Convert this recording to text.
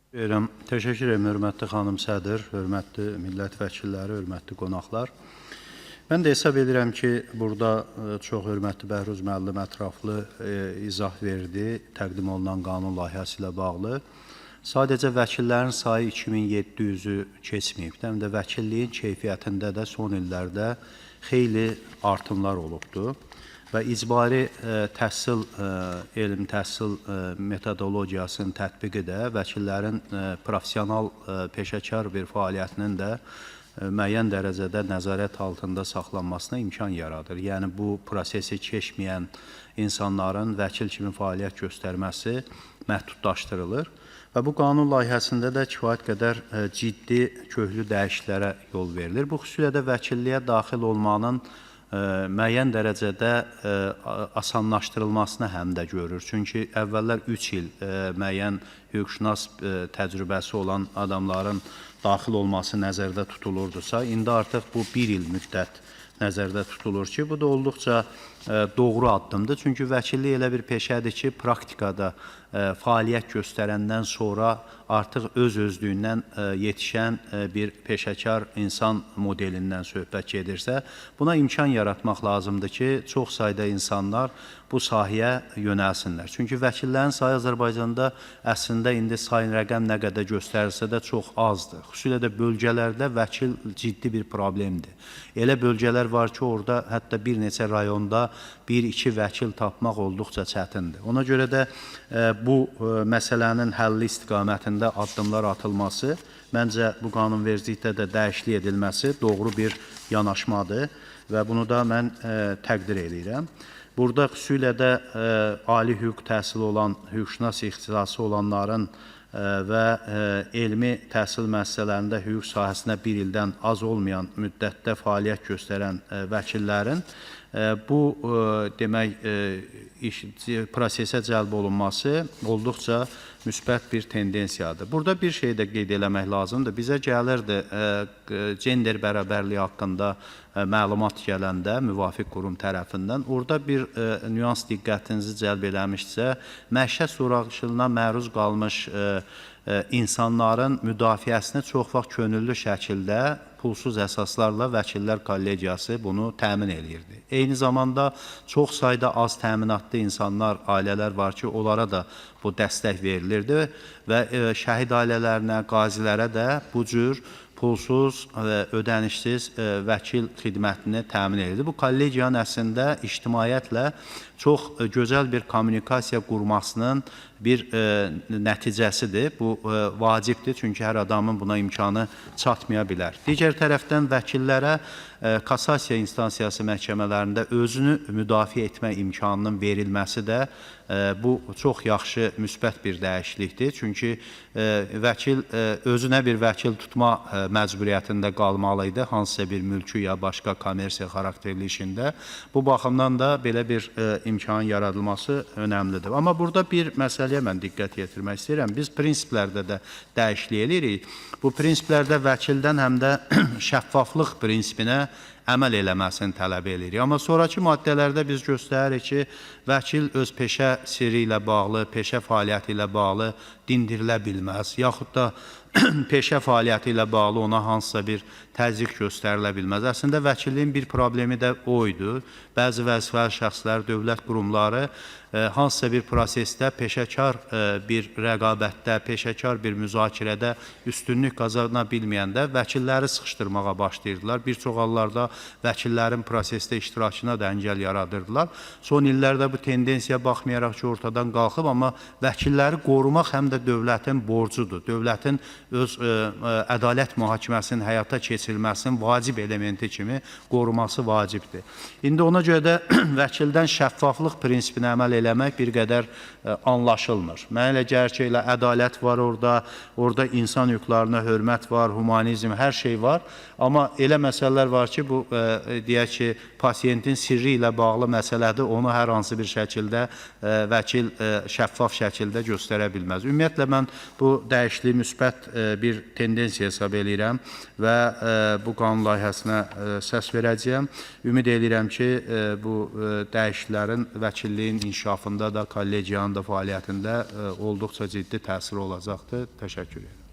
Təşəkkür edirəm, hörmətli xanım sədr, hörmətli millət vəkilləri, hörmətli qonaqlar. Mən də hesab edirəm ki, burada çox hörmətli Bəhruz müəllim ətraflı izah verdi, təqdim olunan qanun layihəsi ilə bağlı. Sadəcə vəkillərin sayı 2700-ü keçməyib. Həm də vəkilliyin keyfiyyətində də son illərdə xeyli artımlar olubdur. Və icbari təhsil, elm təhsil metodologiyasının tətbiqi də vəkillərin profesional, peşəkar bir fəaliyyətinin də müəyyən dərəcədə nəzarət altında saxlanmasına imkan yaradır. Yəni, bu prosesi keçməyən insanların vəkil kimi fəaliyyət göstərməsi məhdudlaşdırılır. Və bu qanun layihəsində də kifayət qədər ciddi, köklü dəyişikliklərə yol verilir. Bu xüsusilə də vəkilliyə daxil olmanın müəyyən dərəcədə asanlaşdırılmasını həm də görür. Çünki əvvəllər 3 il müəyyən hüquqşünas təcrübəsi olan adamların daxil olması nəzərdə tutulurdusa, indi artıq bu 1 il müddət nəzərdə tutulur ki, bu da olduqca doğru addımdır. Çünki vəkillik elə bir peşədir ki, praktikada fəaliyyət göstərəndən sonra artıq öz-özlüyündən yetişən bir peşəkar insan modelindən söhbət gedirsə, buna imkan yaratmaq lazımdır ki, çox sayda insanlar bu sahəyə yönəlsinlər. Çünki vəkillərin sayı Azərbaycanda əslində indi sayın rəqəm nə qədər göstərilsə də çox azdır. Xüsusilə də bölgələrdə vəkil ciddi bir problemdir. Elə bölgələr var ki, orada hətta bir neçə rayonda 1-2 vəkil tapmaq olduqca çətindir. Ona görə də bu məsələnin həlli istiqamətində addımlar atılması, məncə bu qanunvericilikdə də dəyişiklik edilməsi doğru bir yanaşmadır və bunu da mən təqdir edirəm. Burada xüsusilə də ali hüquq təhsili olan, hüquqşünas ixtisası olanların və elmi təhsil müəssisələrində hüquq sahəsinə 1 ildən az olmayan müddətdə fəaliyyət göstərən vəkillərin bu demək prosesə cəlb olunması olduqca müsbət bir tendensiyadır. Burada bir şey də qeyd eləmək lazımdır. Bizə gəlirdi gender bərabərliyi haqqında məlumat gələndə müvafiq qurum tərəfindən. Orada bir nüans diqqətinizi cəlb eləmişsə, məişət zorakılığına məruz qalmış insanların müdafiəsini çox vaxt könüllü şəkildə pulsuz əsaslarla Vəkillər Kollegiyası bunu təmin edirdi. Eyni zamanda çox sayda az təminatlı insanlar, ailələr var ki, onlara da bu dəstək verilirdi və şəhid ailələrinə, qazilərə də bu cür pulsuz, ödənişsiz vəkil xidmətini təmin edirdi. Bu kollegiyanın əslində ictimaiyyətlə çox gözəl bir kommunikasiya qurmasının bir nəticəsidir. Bu vacibdir, çünki hər adamın buna imkanı çatmaya bilər. Digər tərəfdən vəkillərə kassasiya instansiyası məhkəmələrində özünü müdafiə etmə imkanının verilməsi də bu çox yaxşı, müsbət bir dəyişiklikdir. Çünki vəkil özünə bir vəkil tutma məcburiyyətində qalmalıydı, hansısa bir mülkü ya başqa kommersiya xarakterli işində. Bu baxımdan da belə bir imkanın yaradılması önəmlidir. Amma burada bir məsələyə mən diqqət yetirmək istəyirəm. Biz prinsiplərdə də dəyişiklik edirik. Bu prinsiplərdə vəkildən həm də şəffaflıq prinsipinə əməl eləməsini tələb edirik. Amma sonraki maddələrdə biz göstəririk ki, vəkil öz peşə sirri ilə bağlı, peşə fəaliyyəti ilə bağlı dindirilə bilməz, yaxud da peşə fəaliyyəti ilə bağlı ona hansısa bir təzyiq göstərilə bilməz. Əslində, vəkilliyin bir problemi də o idi. Bəzi vəzifəli şəxslər, dövlət qurumları hansısa bir prosesdə peşəkar bir rəqabətdə, peşəkar bir müzakirədə üstünlük qazana bilməyəndə vəkilləri sıxışdırmağa başlayırdılar. Bir çox hallarda vəkillərin prosesdə iştirakına da əngəl yaradırdılar. Son illərdə bu tendensiya baxmayaraq ki, ortadan qalxıb, amma vəkilləri qorumaq həm də dövlətin borcudur. Dövlətin öz ədalət mühakiməsinin həyata keçirilməsinin vacib elementi kimi qoruması vacibdir. İndi ona görə də vəkildən şəffaflıq prinsipinə əməl eləmək bir qədər anlaşılmır. Mənə elə gəlir ki, elə ədalət var orada insan hüquqlarına hörmət var, humanizm, hər şey var. Amma elə məsələlər var ki, bu deyək ki, pasiyentin sirri ilə bağlı məsələdir, onu hər hansı bir şəkildə vəkil şəffaf şəkildə göstərə bilməz. Ümumiyyətlə, mən bu dəyişikliyi müsbət bir tendensiya hesab edirəm və bu qanun layihəsinə səs verəcəyəm. Ümid edirəm ki, bu dəyişikliklərin vəkilliyin inşa inkişafında da, kollegiyanın da fəaliyyətində olduqca ciddi təsir olacaqdır. Təşəkkür edirəm.